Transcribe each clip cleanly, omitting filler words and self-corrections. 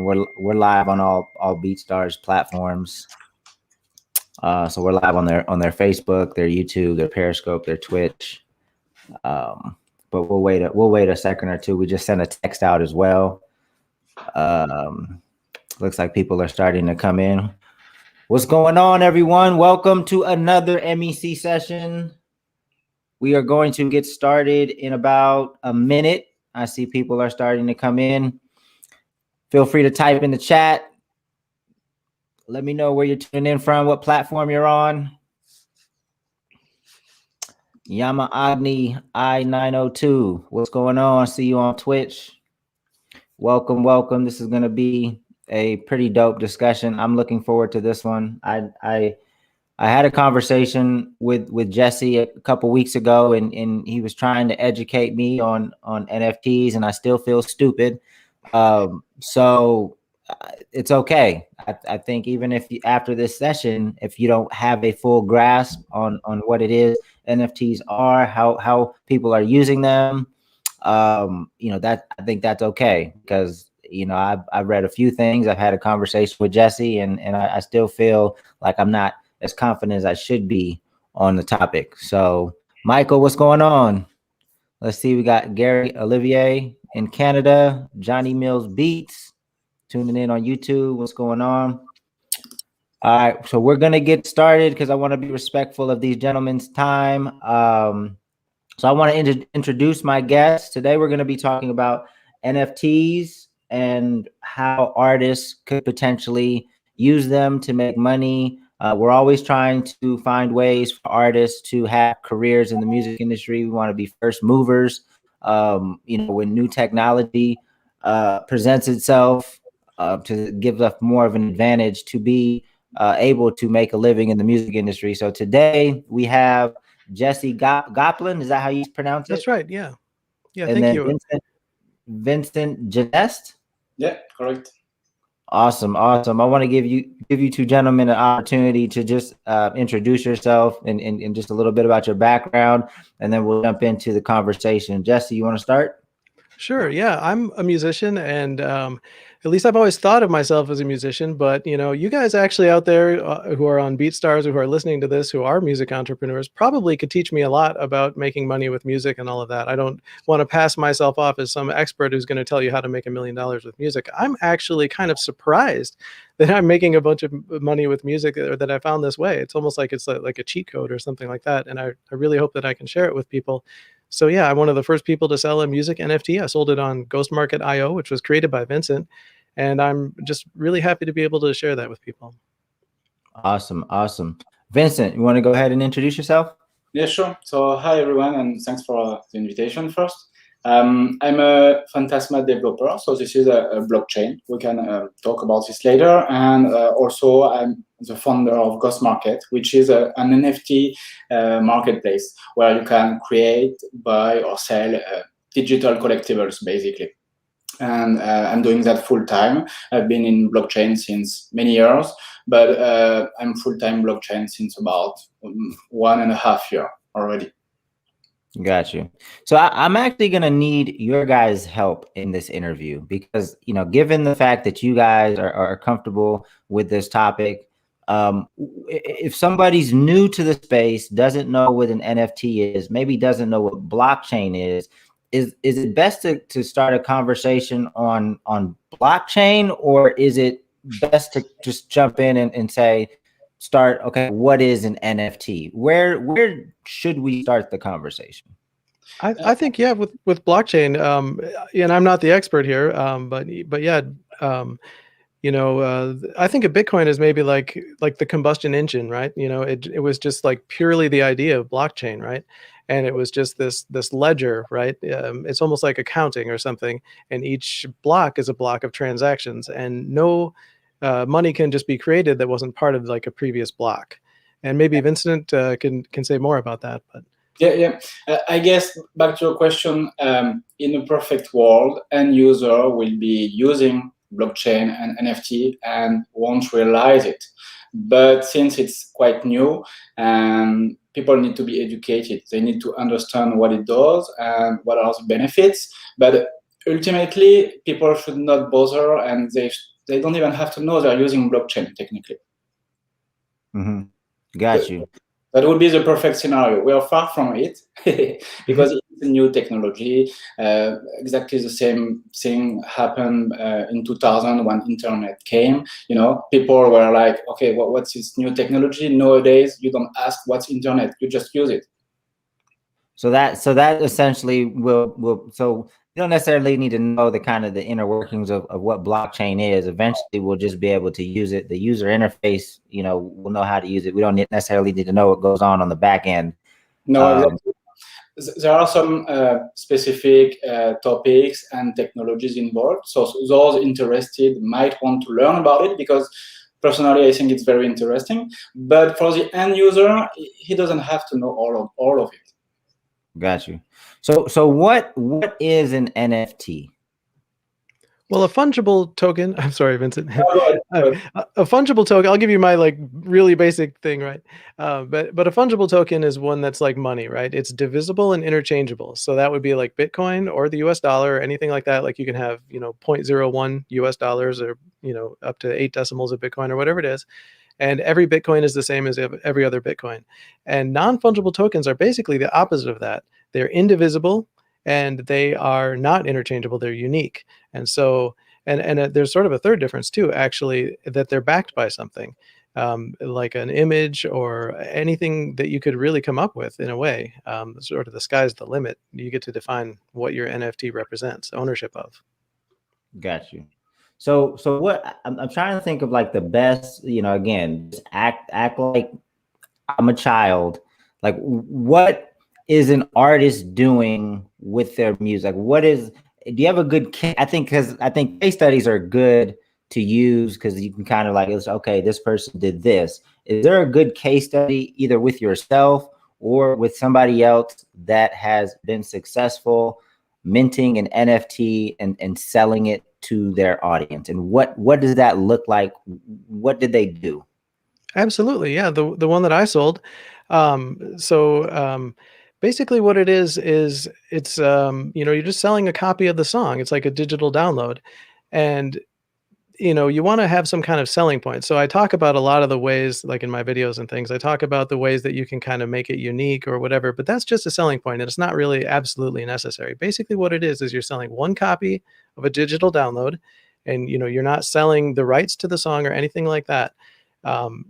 We're live on all BeatStars platforms. So we're live on their Facebook, their YouTube, their Periscope, their Twitch. But we'll wait a second or two. We just sent a text out as well. Looks like people are starting to come in. What's going on, everyone? Welcome to another MEC session. We are going to get started in about a minute. I see people are starting to come in. Feel free to type in the chat. Let me know where you're tuning in from, what platform you're on. Yama Agni I902. What's going on? See you on Twitch. Welcome. This is going to be a pretty dope discussion. I'm looking forward to this one. I had a conversation with Jesse a couple weeks ago, and he was trying to educate me on NFTs, and I still feel stupid. So it's okay. I think even if after this session, if you don't have a full grasp on what it is NFTs are, how people are using them, that I think that's okay, because I've read a few things. I've had a conversation with Jesse, and I still feel like I'm not as confident as I should be on the topic. So, Michael, what's going on? Let's see. We got Gary Olivier in Canada, Johnny Mills Beats tuning in on YouTube. What's going on? All right, so we're gonna get started because I want to be respectful of these gentlemen's time. So I want to introduce my guests. Today we're going to be talking about NFTs and how artists could potentially use them to make money. We're always trying to find ways for artists to have careers in the music industry. We want to be first movers. When new technology presents itself, to give us more of an advantage to be able to make a living in the music industry. So today we have Jesse Goplen, is that how you pronounce it? That's right. Yeah. And thank then you. Vincent Geneste? Yeah, correct. Awesome. I want to give you two gentlemen an opportunity to just introduce yourself and just a little bit about your background, and then we'll jump into the conversation. Jesse, you want to start? Sure. Yeah, I'm a musician, and at least I've always thought of myself as a musician. But you guys actually out there who are on BeatStars, who are listening to this, who are music entrepreneurs, probably could teach me a lot about making money with music and all of that. I don't want to pass myself off as some expert who's going to tell you how to make $1 million with music. I'm actually kind of surprised that I'm making a bunch of money with music, or that I found this way. It's almost like it's like a cheat code or something like that. And I really hope that I can share it with people. So yeah, I'm one of the first people to sell a music NFT. I sold it on GhostMarket.io, which was created by Vincent. And I'm just really happy to be able to share that with people. Awesome. Vincent, you want to go ahead and introduce yourself? Yeah, sure. So hi, everyone, and thanks for the invitation first. I'm a Phantasma developer, so this is a blockchain. We can talk about this later. And also, I'm the founder of Ghost Market, which is an NFT marketplace where you can create, buy, or sell digital collectibles, basically. And I'm doing that full time. I've been in blockchain since many years, but I'm full-time blockchain since about 1.5 years already. Got you. So I'm actually going to need your guys' help in this interview because, given the fact that you guys are comfortable with this topic, if somebody's new to the space, doesn't know what an NFT is, maybe doesn't know what blockchain is it best to start a conversation on blockchain, or is it best to just jump in and say, okay, what is an NFT? Where should we start the conversation? I think, yeah, with blockchain, and I'm not the expert here, but yeah, I think of Bitcoin as maybe like the combustion engine, right? It was just like purely the idea of blockchain, right? And it was just this ledger, right? It's almost like accounting or something, and each block is a block of transactions, and no money can just be created that wasn't part of like a previous block. And maybe Vincent can say more about that, but. Yeah. I guess back to your question, in a perfect world, end user will be using blockchain and NFT and won't realize it. But since it's quite new, and people need to be educated, they need to understand what it does and what are the benefits. But ultimately, people should not bother, and they don't even have to know they're using blockchain technically. Got you. That would be the perfect scenario. We are far from it because it's a new technology. Exactly the same thing happened in 2000 when internet came. You know, people were like, okay, what's this new technology? Nowadays, you don't ask what's internet, you just use it. So that essentially will so you don't necessarily need to know the kind of the inner workings of what blockchain is. Eventually we'll just be able to use it. The user interface, you know, will know how to use it. We don't necessarily need to know what goes on the back end. No, exactly. There are some specific topics and technologies involved. So those interested might want to learn about it, because personally I think it's very interesting. But for the end user, he doesn't have to know all of it. Got you. So what is an NFT? Well, a fungible token, I'm sorry, Vincent. Go ahead. A fungible token, I'll give you my like really basic thing, right? But a fungible token is one that's like money, right? It's divisible and interchangeable. So that would be like Bitcoin or the US dollar or anything like that. Like you can have, you know, 0.01 US dollars or, you know, up to 8 decimals of Bitcoin or whatever it is. And every Bitcoin is the same as every other Bitcoin. And non-fungible tokens are basically the opposite of that. They're indivisible and they are not interchangeable. They're unique. And so, and there's sort of a third difference too, actually, that they're backed by something like an image or anything that you could really come up with in a way. Sort of the sky's the limit. You get to define what your NFT represents ownership of. Got you. So what I'm trying to think of like the best, you know, again, just act like I'm a child. Like what is an artist doing with their music? Do you have a good I think case studies are good to use because you can kind of like, okay, this person did this. Is there a good case study either with yourself or with somebody else that has been successful minting an NFT and selling it to their audience? And what does that look like? What did they do? Absolutely. Yeah. The one that I sold. Basically what it is it's, you know, you're just selling a copy of the song. It's like a digital download. And, you know, you want to have some kind of selling point. So I talk about a lot of the ways, like in my videos and things, I talk about the ways that you can kind of make it unique or whatever, but that's just a selling point and it's not really absolutely necessary. Basically what it is you're selling one copy of a digital download and, you know, you're not selling the rights to the song or anything like that.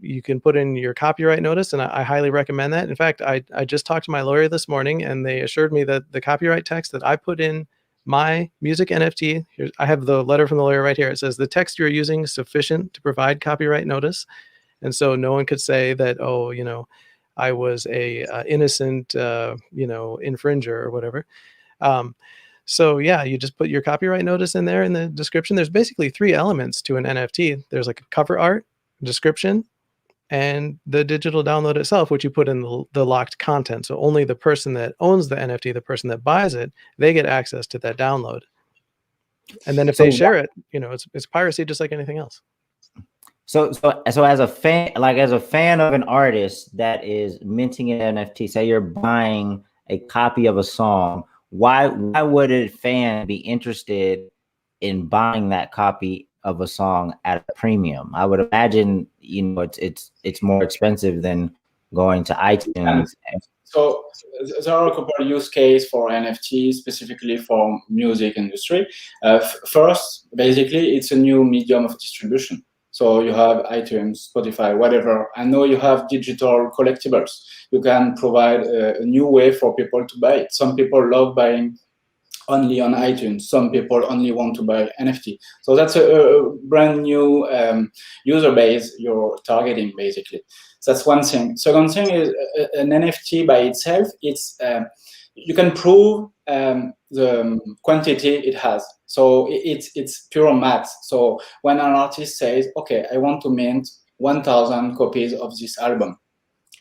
You can put in your copyright notice, and I highly recommend that. In fact, I just talked to my lawyer this morning, and they assured me that the copyright text that I put in my music NFT, I have the letter from the lawyer right here. It says the text you're using is sufficient to provide copyright notice, and so no one could say that, oh, you know, I was a innocent, you know, infringer or whatever. So yeah, you just put your copyright notice in there in the description. There's basically 3 elements to an NFT. There's like a cover art, description, and the digital download itself, which you put in the locked content. So only the person that owns the NFT, the person that buys it, they get access to that download. And then if they share it, you know, it's piracy just like anything else. So as a fan, of an artist that is minting an NFT, say you're buying a copy of a song, why would a fan be interested in buying that copy of a song at a premium? I would imagine, you know, it's more expensive than going to iTunes. So there are a couple of use cases for NFT, specifically for music industry. First, basically, it's a new medium of distribution. So you have iTunes, Spotify, whatever. I know you have digital collectibles. You can provide a new way for people to buy it. Some people love buying only on iTunes. Some people only want to buy NFT. So that's a brand new user base you're targeting, basically. So that's one thing. Second thing is an NFT by itself. It's you can prove the quantity it has. So it's pure math. So when an artist says, okay, I want to mint 1,000 copies of this album,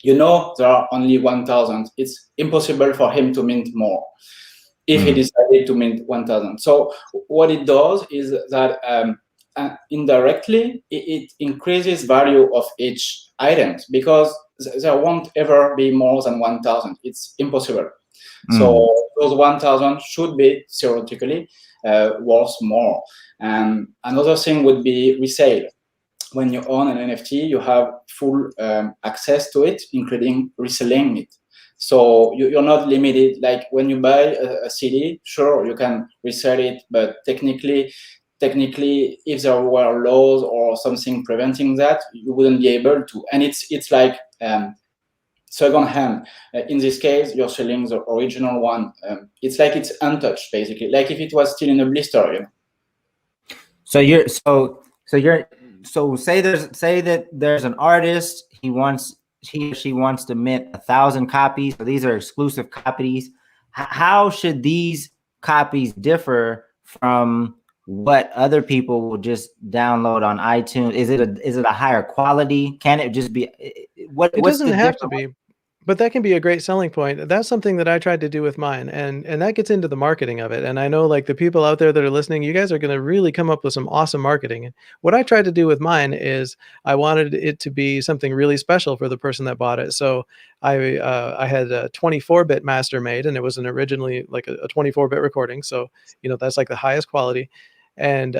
you know there are only 1,000. It's impossible for him to mint more if he decided to mint 1,000. So what it does is that indirectly it increases value of each item, because there won't ever be more than 1,000. It's impossible. So those 1,000 should be theoretically worth more. And another thing would be resale. When you own an NFT, you have full access to it, including reselling it. So you're not limited. Like when you buy a CD, sure, you can resell it, but technically, if there were laws or something preventing that, you wouldn't be able to. And it's like second hand. In this case, you're selling the original one. It's like it's untouched, basically, like if it was still in a blister, you know. So say that there's an artist, he or she wants to mint 1,000 copies. So these are exclusive copies. How should these copies differ from what other people will just download on iTunes? Is it a higher quality? Can it just be It doesn't have to be, but that can be a great selling point. That's something that I tried to do with mine, and that gets into the marketing of it. And I know, like, the people out there that are listening, you guys are going to really come up with some awesome marketing. And what I tried to do with mine is I wanted it to be something really special for the person that bought it. So I had a 24-bit master made, and it was originally like a 24-bit recording. So, you know, that's like the highest quality. And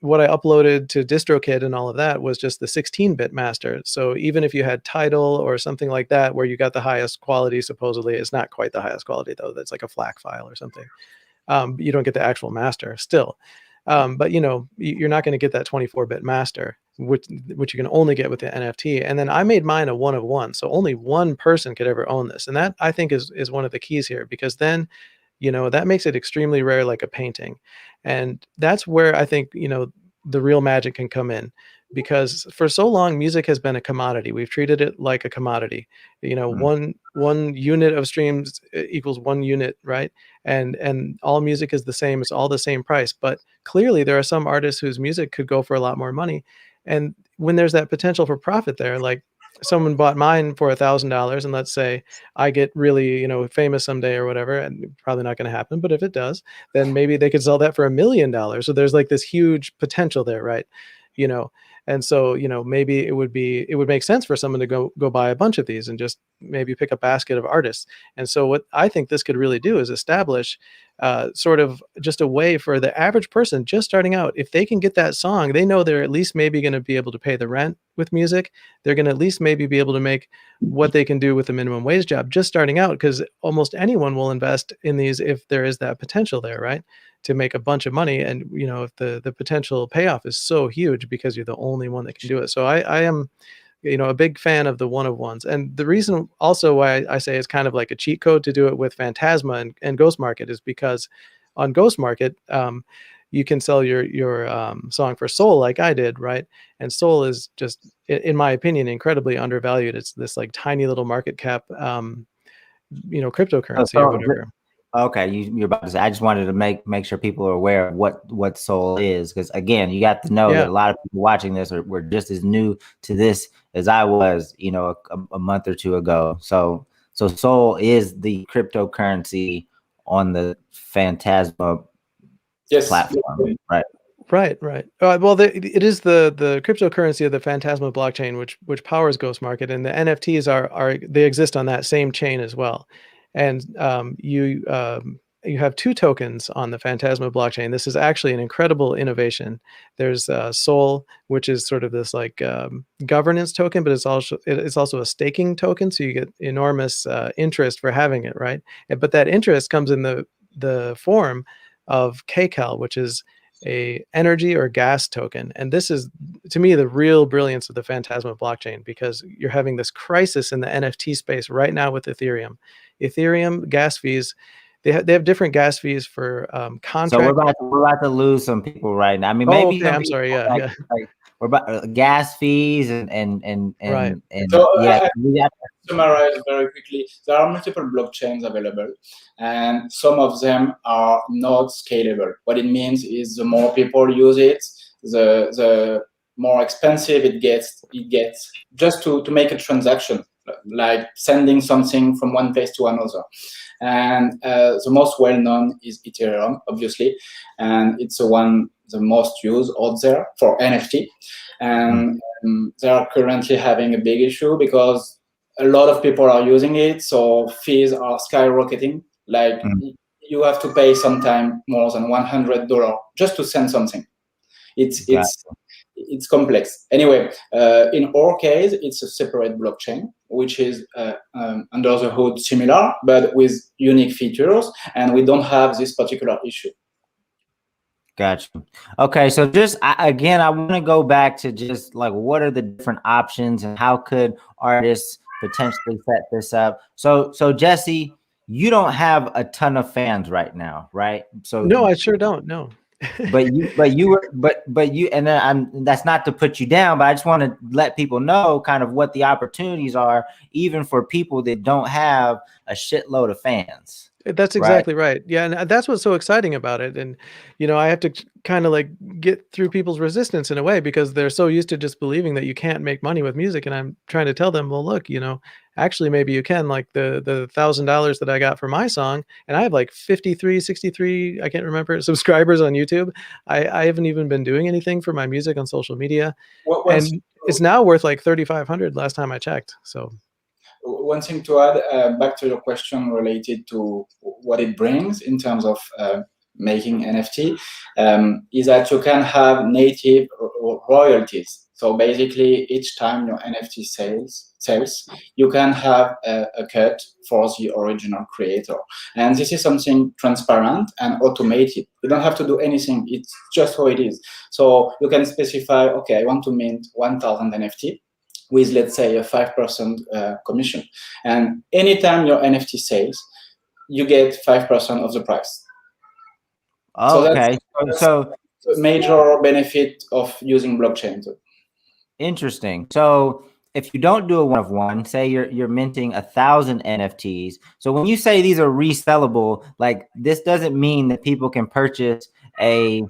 what I uploaded to DistroKid and all of that was just the 16-bit master. So even if you had Tidal or something like that, where you got the highest quality, supposedly, it's not quite the highest quality though. That's like a FLAC file or something. You don't get the actual master still. But you know, you're not going to get that 24-bit master, which you can only get with the NFT. And then I made mine a 1 of 1. So only one person could ever own this. And that, I think, is one of the keys here, because then, you know, that makes it extremely rare, like a painting. And that's where I think, you know, the real magic can come in, because for so long music has been a commodity. We've treated it like a commodity. You know, one unit of streams equals 1 unit, right? And all music is the same. It's all the same price. But clearly there are some artists whose music could go for a lot more money. And when there's that potential for profit there, like someone bought mine for $1,000, and let's say I get really, you know, famous someday or whatever, and probably not going to happen, but if it does, then maybe they could sell that for $1 million. So there's like this huge potential there, right? You know, and so, you know, maybe it would make sense for someone to go buy a bunch of these and just maybe pick a basket of artists. And so what I think this could really do is establish sort of just a way for the average person just starting out. If they can get that song, they know they're at least maybe going to be able to pay the rent with music. They're going to at least maybe be able to make what they can do with a minimum wage job just starting out, because almost anyone will invest in these if there is that potential there, right? To make a bunch of money. And, you know, if the potential payoff is so huge because you're the only one that can do it. So I am, you know, a big fan of the 1 of 1s. And the reason also why I say it's kind of like a cheat code to do it with Phantasma and Ghost Market is because on Ghost Market, you can sell your song for Soul like I did, right? And Soul is just, in my opinion, incredibly undervalued. It's this like tiny little market cap, you know, cryptocurrency or whatever. Okay, you're about to say. I just wanted to make sure people are aware of what Soul is, because again, you got to know that a lot of people watching this were just as new to this as I was, you know, a month or two ago. So Soul is the cryptocurrency on the Phantasma platform, right? Right. Well, it is the cryptocurrency of the Phantasma blockchain, which powers Ghost Market, and the NFTs they exist on that same chain as well. And you have 2 tokens on the Phantasma blockchain. This is actually an incredible innovation. There's Soul, which is sort of this like governance token, but it's also a staking token. So you get enormous interest for having it, right? But that interest comes in the form of kcal, which is a energy or gas token. And this is, to me, the real brilliance of the Phantasma blockchain, because you're having this crisis in the NFT space right now with Ethereum. Ethereum gas fees, they have different gas fees for contract. So we're about to lose some people right now. I mean, maybe okay, I'm sorry. Yeah. Like, we're about gas fees and right. So yeah. Summarize very quickly. There are multiple blockchains available, and some of them are not scalable. What it means is the more people use it, the more expensive it gets. Just to make a transaction, like sending something from one place to another. And the most well-known is Ethereum, obviously, and it's the most used out there for NFT. And they are currently having a big issue because a lot of people are using it, so fees are skyrocketing. Like you have to pay sometime more than $100 just to send something. It's complex. Anyway, in our case, it's a separate blockchain, which is under the hood similar, but with unique features, and we don't have this particular issue. Gotcha. Okay, so just again, I want to go back to just like what are the different options and how could artists potentially set this up? So Jesse, you don't have a ton of fans right now, right? So no, I sure don't. No. but you, and then that's not to put you down, but I just want to let people know kind of what the opportunities are, even for people that don't have a shitload of fans. That's exactly right. Yeah, and that's what's so exciting about it. And you know, I have to kind of like get through people's resistance in a way, because they're so used to just believing that you can't make money with music. And I'm trying to tell them, well, look, you know, actually maybe you can. Like the $1,000 that I got for my song, and I have like 53, 63, I can't remember, subscribers on YouTube. I haven't even been doing anything for my music on social media, and it's now worth like 3,500 last time I checked. So. One thing to add, back to your question related to what it brings in terms of making NFT, is that you can have native royalties. So basically, each time your NFT sells, you can have a cut for the original creator. And this is something transparent and automated. You don't have to do anything. It's just how it is. So you can specify, okay, I want to mint 1,000 NFT. With, let's say, a 5% commission. And anytime your NFT sells, you get 5% of the price. Okay. So that's a major benefit of using blockchain too. Interesting. So if you don't do a one of one, say you're minting 1,000 NFTs. So when you say these are resellable, like this doesn't mean that people can purchase a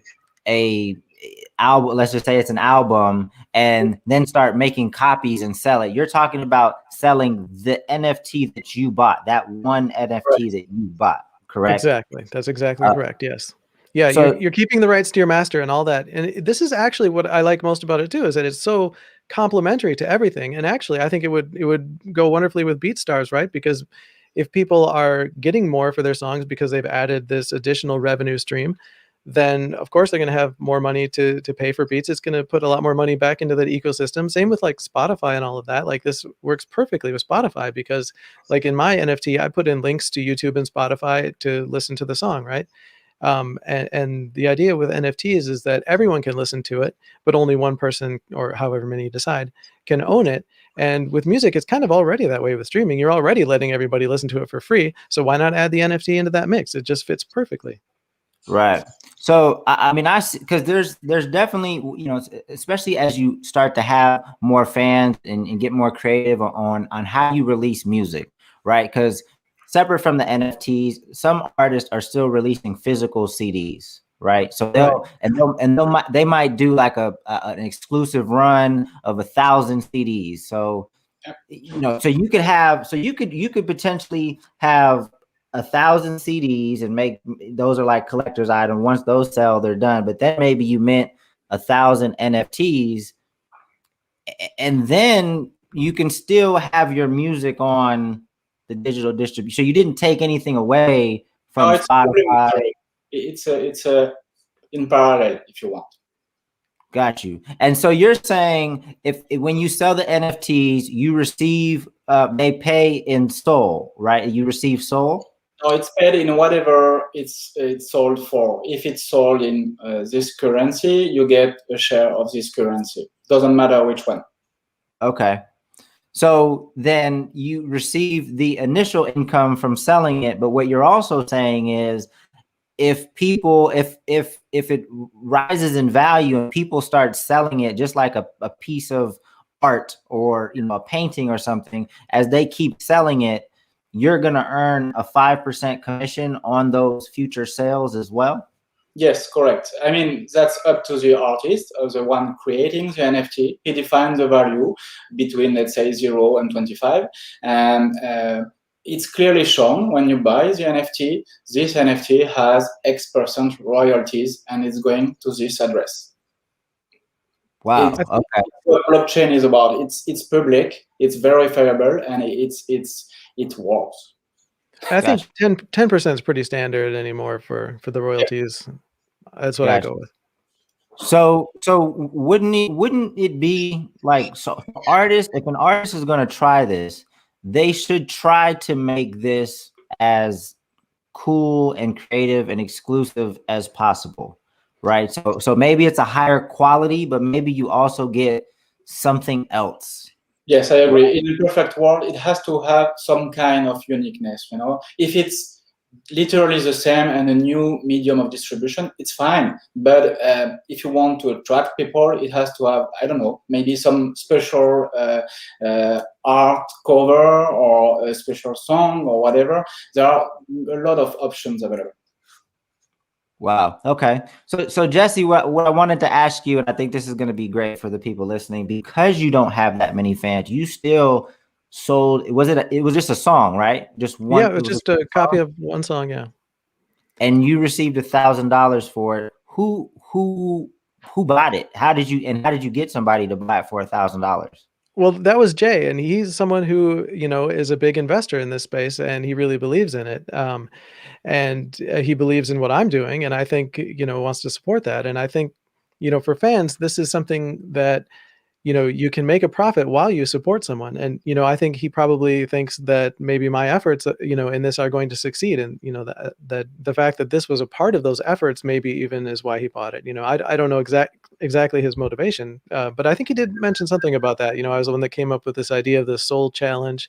album, let's just say it's an album, and then start making copies and sell it. You're talking about selling the NFT that you bought, that one NFT that you bought, correct? Exactly. That's exactly correct. Yes. Yeah, so you're keeping the rights to your master and all that. And this is actually what I like most about it too, is that it's so complementary to everything. And actually, I think it would go wonderfully with BeatStars, right? Because if people are getting more for their songs because they've added this additional revenue stream, then of course they're going to have more money to pay for beats. It's going to put a lot more money back into that ecosystem. Same with like Spotify and all of that. Like this works perfectly with Spotify, because like in my NFT, I put in links to YouTube and Spotify to listen to the song, right? And the idea with NFTs is that everyone can listen to it, but only one person, or however many you decide, can own it. And with music, it's kind of already that way with streaming. You're already letting everybody listen to it for free. So why not add the NFT into that mix? It just fits perfectly. Right. So I mean, I see, because there's definitely, you know, especially as you start to have more fans and get more creative on how you release music, right? Because separate from the NFTs, some artists are still releasing physical CDs, right? So they might do like an exclusive run of 1,000 CDs. So you know, so you could potentially have 1,000 CDs and make those are like collector's items. Once those sell, they're done. But then maybe you mint 1,000 NFTs, and then you can still have your music on the digital distribution. So you didn't take anything away from Spotify. It's in parallel, if you want. Got you. And so you're saying if when you sell the NFTs, you receive they pay in SOL, right? You receive SOL? No, it's paid in whatever it's sold for. If it's sold in this currency, you get a share of this currency. Doesn't matter which one. Okay. So then you receive the initial income from selling it, but what you're also saying is if it rises in value and people start selling it just like a piece of art or, you know, a painting or something, as they keep selling it, you're going to earn a 5% commission on those future sales as well? Yes, correct. I mean, that's up to the artist, or the one creating the NFT. He defines the value between, let's say, 0 and 25. And it's clearly shown when you buy the NFT, this NFT has X% royalties, and it's going to this address. Wow. Okay. What blockchain is about. It's public, it's verifiable, and it works. I think Gotcha. 10% is pretty standard anymore for the royalties. That's what I Gotcha. go with. So wouldn't it be like, so artists, if an artist is going to try this, they should try to make this as cool and creative and exclusive as possible, right? So maybe it's a higher quality, but maybe you also get something else. Yes, I agree. In a perfect world, it has to have some kind of uniqueness, you know. If it's literally the same and a new medium of distribution, it's fine. But if you want to attract people, it has to have, I don't know, maybe some special art cover or a special song or whatever. There are a lot of options available. Wow. Okay. So Jesse, what I wanted to ask you, and I think this is going to be great for the people listening, because you don't have that many fans, you still sold. Was it? It was just a song, right? Just one. Yeah, it was just a copy of one song. Yeah. And you received $1,000 for it. Who bought it? How did you get somebody to buy it for $1,000? Well, that was Jay, and he's someone who, you know, is a big investor in this space, and he really believes in it. And he believes in what I'm doing, and I think, you know, wants to support that. And I think, you know, for fans, this is something that, you know, you can make a profit while you support someone. And, you know, I think he probably thinks that maybe my efforts, you know, in this are going to succeed. And, you know, that the fact that this was a part of those efforts, maybe even is why he bought it. You know, I don't know exactly his motivation, but I think he did mention something about that. You know, I was the one that came up with this idea of the soul challenge.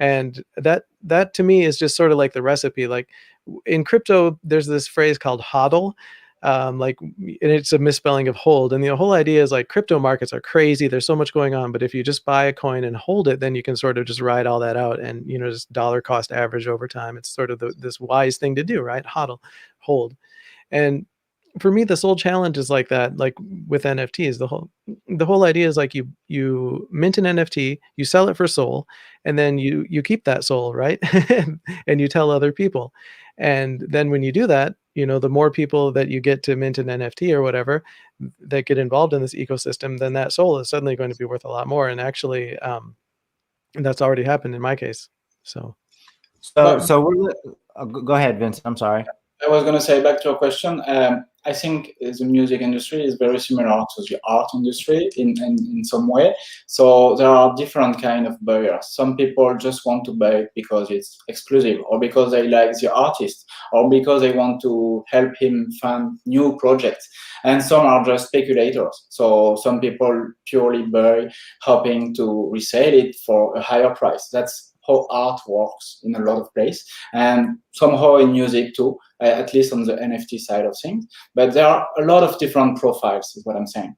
And that to me is just sort of like the recipe. Like in crypto, there's this phrase called hodl, like, and it's a misspelling of hold. And the whole idea is like crypto markets are crazy. There's so much going on, but if you just buy a coin and hold it, then you can sort of just ride all that out and, you know, just dollar cost average over time. It's sort of this wise thing to do, right? Hodl, hold. And for me, the soul challenge is like that. Like with NFTs, the whole idea is like you mint an NFT, you sell it for soul, and then you keep that soul, right? And you tell other people. And then when you do that, you know, the more people that you get to mint an NFT or whatever that get involved in this ecosystem, then that soul is suddenly going to be worth a lot more. And actually, that's already happened in my case. So We're go ahead, Vincent. I'm sorry. I was going to say, back to your question, I think the music industry is very similar to the art industry in some way. So there are different kind of buyers. Some people just want to buy it because it's exclusive, or because they like the artist, or because they want to help him find new projects. And some are just speculators. So some people purely buy, hoping to resell it for a higher price. That's how art works in a lot of places, and somehow in music too, at least on the NFT side of things. But there are a lot of different profiles, is what I'm saying.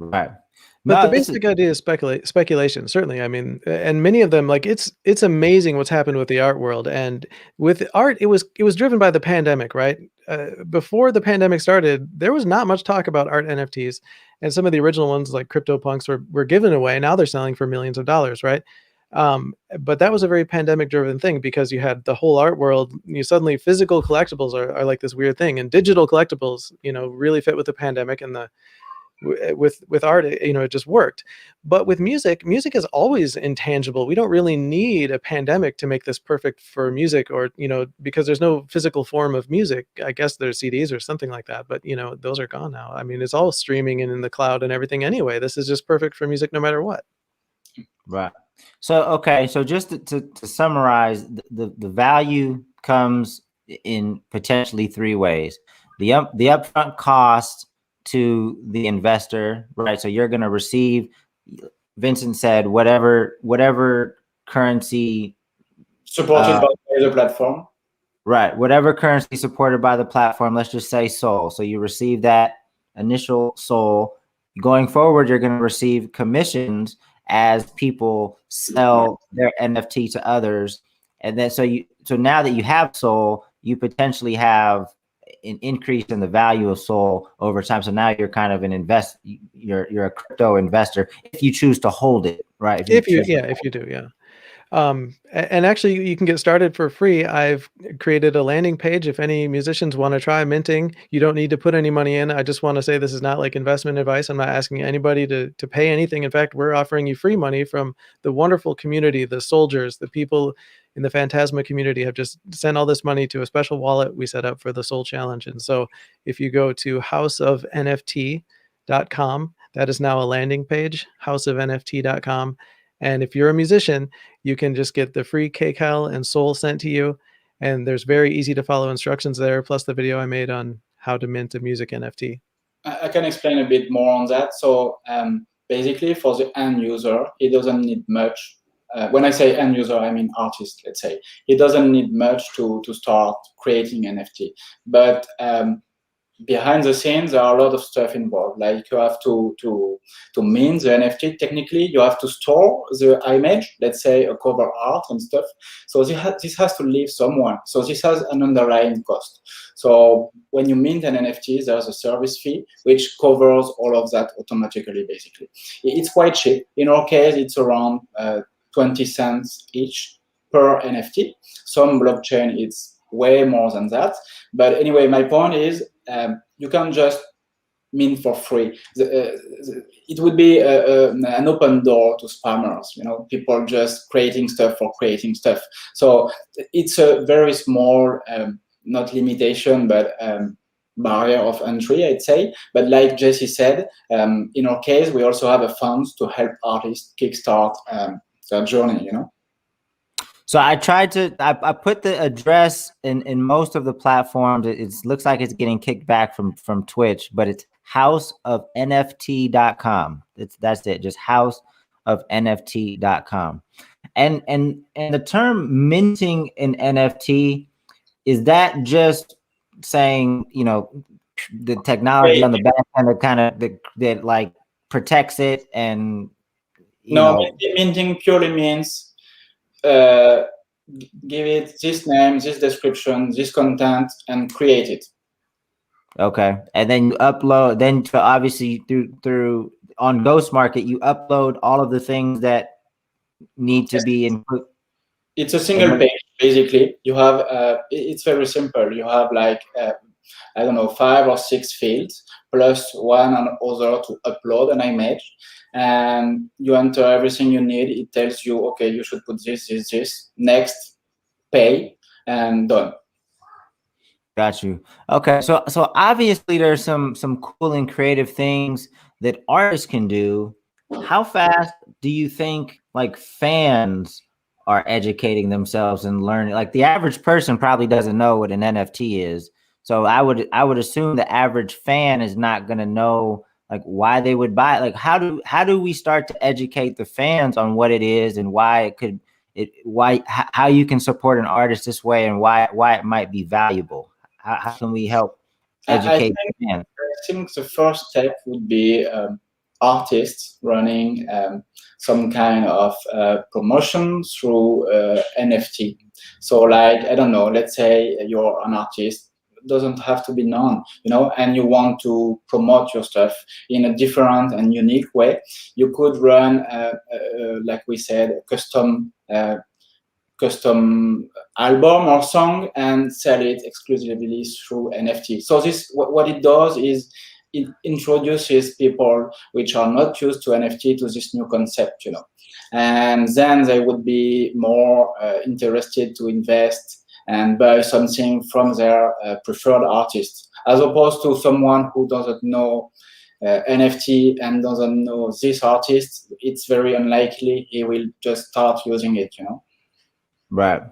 Right. But the basic idea is speculation, certainly. I mean, and many of them, like it's amazing what's happened with the art world. And with art, it was driven by the pandemic, right? Before the pandemic started, there was not much talk about art NFTs, and some of the original ones, like CryptoPunks, were given away. Now they're selling for millions of dollars, right? But that was a very pandemic driven thing, because you had the whole art world. You suddenly, physical collectibles are like this weird thing, and digital collectibles, you know, really fit with the pandemic. And with art, you know, it just worked. But with music is always intangible. We don't really need a pandemic to make this perfect for music, or, you know, because there's no physical form of music. I guess there's CDs or something like that, but, you know, those are gone now. I mean, it's all streaming and in the cloud and everything anyway. This is just perfect for music no matter what. Right. So, okay. So just to summarize, the value comes in potentially three ways. The upfront cost to the investor, right? So you're going to receive, Vincent said, whatever currency supported by the platform. Right. Whatever currency supported by the platform, let's just say SOL. So you receive that initial SOL. Going forward, you're going to receive commissions as people sell their NFT to others. And then so now that you have SOL, you potentially have an increase in the value of SOL over time. So now you're kind of you're a crypto investor if you choose to hold it, right? If you do, yeah. And actually, you can get started for free. I've created a landing page. If any musicians want to try minting, you don't need to put any money in. I just want to say this is not like investment advice. I'm not asking anybody to pay anything. In fact, we're offering you free money from the wonderful community, the soldiers, the people, in the Phantasma community have just sent all this money to a special wallet we set up for the Soul Challenge. And so if you go to houseofnft.com, that is now a landing page, houseofnft.com. And if you're a musician, you can just get the free Kcal and Soul sent to you. And there's very easy to follow instructions there, plus the video I made on how to mint a music NFT. I can explain a bit more on that. So basically, for the end user, he doesn't need much. When I say end user, I mean artist, let's say. He doesn't need much to start creating NFT. But behind the scenes, there are a lot of stuff involved. Like you have to mint the NFT. Technically, you have to store the image, let's say a cover art and stuff. So this has to live somewhere. So this has an underlying cost. So when you mint an NFT, there's a service fee which covers all of that automatically. Basically, it's quite cheap. In our case, it's around 20 cents each per NFT. Some blockchain, it's way more than that. But anyway, my point is, you can just mint for free. It would be an open door to spammers, people just creating stuff for creating stuff. So it's a very small, not limitation, but barrier of entry, I'd say. But like Jesse said, in our case, we also have a fund to help artists kickstart their journey, So I tried to, I put the address in most of the platforms. It looks like it's getting kicked back from Twitch, but it's houseofnft.com. That's it, just houseofnft.com. And the term minting an NFT, is that just saying, the technology on the back end that like protects it and minting purely means give it this name, this description, this content, and create it. Okay, and then you upload. Then to obviously through on Ghost Market, you upload all of the things that need to be included. It's a single page, basically. You have it's very simple. You have like I don't know, 5 or 6 fields plus one and other to upload an image. And you enter everything you need. It tells you, okay, you should put this, next, pay, and done. Got you. Okay, so obviously there's some cool and creative things that artists can do. How fast do you think like fans are educating themselves and learning? Like the average person probably doesn't know what an NFT is. So I would assume the average fan is not going to know like why they would buy it. Like how do we start to educate the fans on what it is and why how you can support an artist this way and why it might be valuable? How can we help educate the fans? I think the first step would be artists running some kind of promotion through NFT. So like, I don't know, let's say you're an artist, doesn't have to be known, and you want to promote your stuff in a different and unique way. You could run, like we said, a custom album or song and sell it exclusively through NFT. So this, what it does is it introduces people which are not used to NFT to this new concept, and then they would be more interested to invest and buy something from their preferred artist, as opposed to someone who doesn't know NFT and doesn't know this artist. It's very unlikely he will just start using it, Right.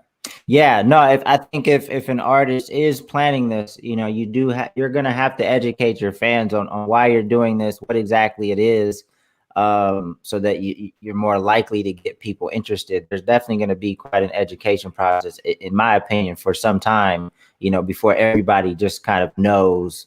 Yeah. No. I think if an artist is planning this, you're gonna have to educate your fans on why you're doing this, what exactly it is, so that you're more likely to get people interested. There's definitely going to be quite an education process, in my opinion, for some time, before everybody just kind of knows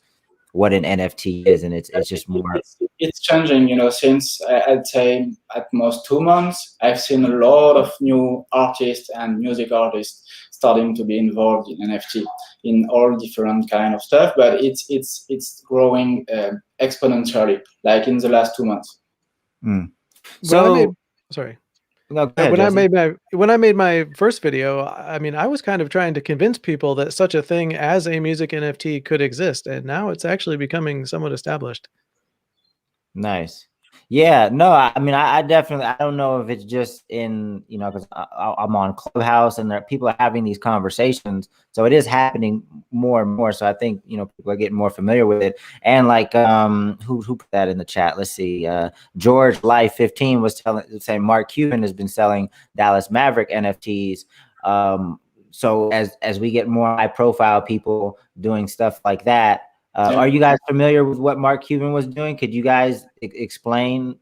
what an NFT is, and it's just more. It's changing, since I'd say at most 2 months, I've seen a lot of new artists and music artists starting to be involved in NFT in all different kind of stuff, but it's growing exponentially, like in the last 2 months. So sorry. No, go ahead, when I made my first video, I mean, I was kind of trying to convince people that such a thing as a music NFT could exist, and now it's actually becoming somewhat established. Nice. Yeah, no, I mean, I definitely, I don't know if it's just in, you know, because I'm on Clubhouse and there people are having these conversations, so it is happening more and more. So I think, you know, people are getting more familiar with it. And like, who put that in the chat? Let's see, George Life 15 was saying Mark Cuban has been selling Dallas Maverick NFTs. So as we get more high profile people doing stuff like that. Are you guys familiar with what Mark Cuban was doing? Could you guys explain?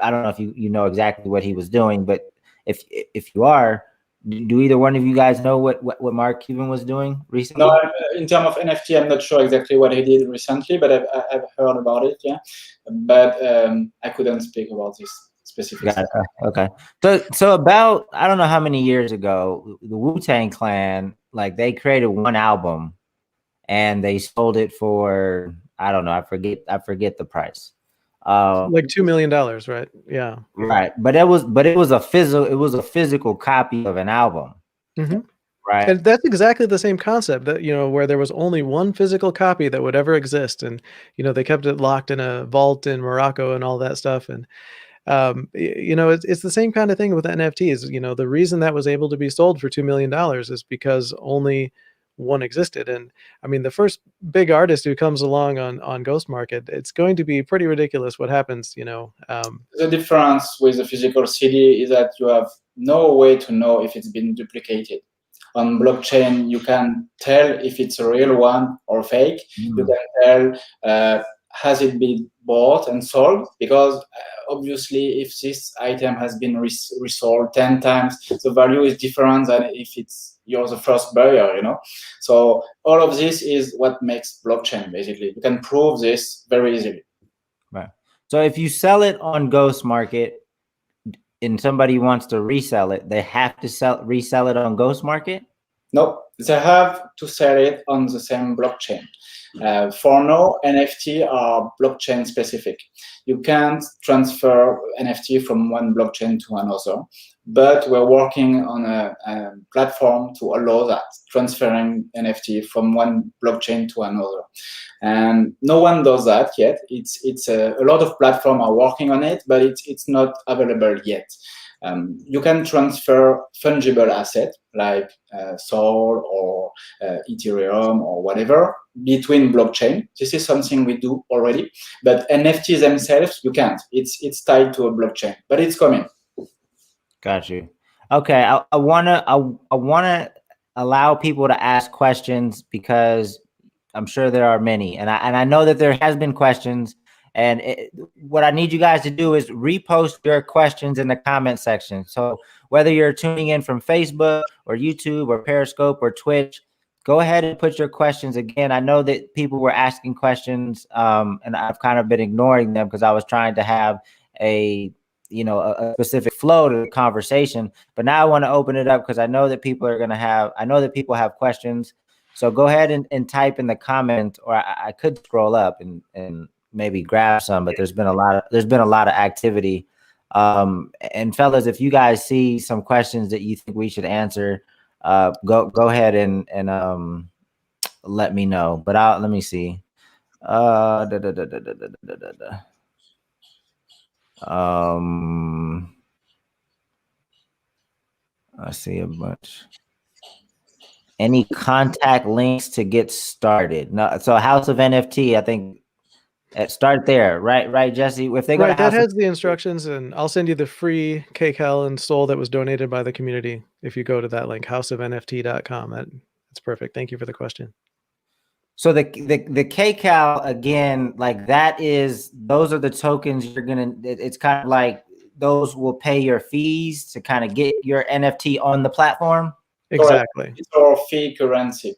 I don't know if you know exactly what he was doing, but if you are, do either one of you guys know what Mark Cuban was doing recently? No, in terms of NFT, I'm not sure exactly what he did recently, but I've heard about it, yeah. But I couldn't speak about this specifically. Okay. So about, I don't know how many years ago, the Wu-Tang Clan, like they created one album and they sold it for, I don't know, I forget the price. Like $2 million, right? Yeah. Right. But it was a physical copy of an album. Mm-hmm. Right. And that's exactly the same concept, that, you know, where there was only one physical copy that would ever exist. And, you know, they kept it locked in a vault in Morocco and all that stuff. And, you know, it's the same kind of thing with NFTs. You know, the reason that was able to be sold for $2 million is because only one existed. And I mean, the first big artist who comes along on Ghost Market, it's going to be pretty ridiculous what happens, you know. The difference with the physical CD is that you have no way to know if it's been duplicated. On blockchain, you can tell if it's a real one or fake. You can tell has it been bought and sold, because obviously if this item has been resold 10 times, the value is different than if you're the first buyer, you know. So all of this is what makes blockchain, basically. You can prove this very easily. Right. So if you sell it on Ghost Market and somebody wants to resell it, they have to resell it on Ghost Market? No, they have to sell it on the same blockchain. For now, NFT are blockchain specific. You can't transfer NFT from one blockchain to another, but we're working on a platform to allow that, transferring NFT from one blockchain to another. And no one does that yet. It's a lot of platforms are working on it, but it's not available yet. You can transfer fungible assets like Sol or Ethereum or whatever between blockchain. This is something we do already, but NFTs themselves, you can't. It's tied to a blockchain, but it's coming. Got you. Okay, I wanna allow people to ask questions because I'm sure there are many, and I know that there has been questions. And what I need you guys to do is repost your questions in the comment section. So whether you're tuning in from Facebook or YouTube or Periscope or Twitch, go ahead and put your questions. Again, I know that people were asking questions, and I've kind of been ignoring them because I was trying to have a specific flow to the conversation. But now I want to open it up because I know that people people have questions. So go ahead and type in the comment, or I could scroll up and maybe grab some, but there's been a lot of activity. And fellas, if you guys see some questions that you think we should answer, go ahead and let me know. But let me see. I see a bunch. Any contact links to get started? No, so House of NFT, I think. Start there, right, Jesse? If they go right, to that has the instructions, and I'll send you the free kcal and Sol that was donated by the community if you go to that link, houseofnft.com. That's perfect. Thank you for the question. So the kcal, again, like those are the tokens you're gonna. It's kind of like those will pay your fees to kind of get your NFT on the platform. Exactly. It's our fee currency.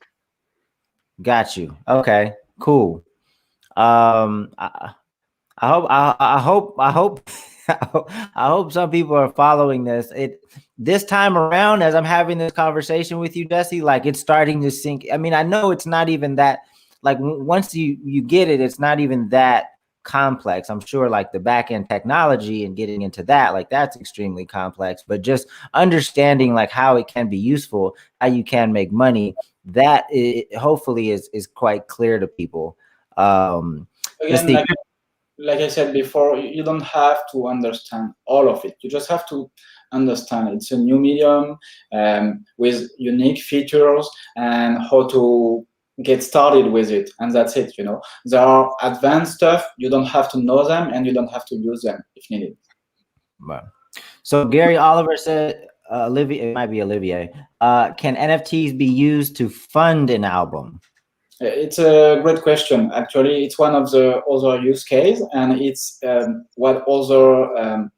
Got you. Okay, cool. I hope some people are following this. This time around, as I'm having this conversation with you, Jesse, like it's starting to sink. I mean, I know it's not even that, like once you get it, it's not even that complex. I'm sure like the back end technology and getting into that, like that's extremely complex, but just understanding like how it can be useful, how you can make money, that hopefully is quite clear to people. Again, like like I said before, you don't have to understand all of it. You just have to understand it's a new medium with unique features and how to get started with it, and that's it. There are advanced stuff, you don't have to know them and you don't have to use them if needed. Right. So Gary Oliver said, Olivier, it might be Olivier, can NFTs be used to fund an album? It's a great question. Actually, it's one of the other use case, and it's what other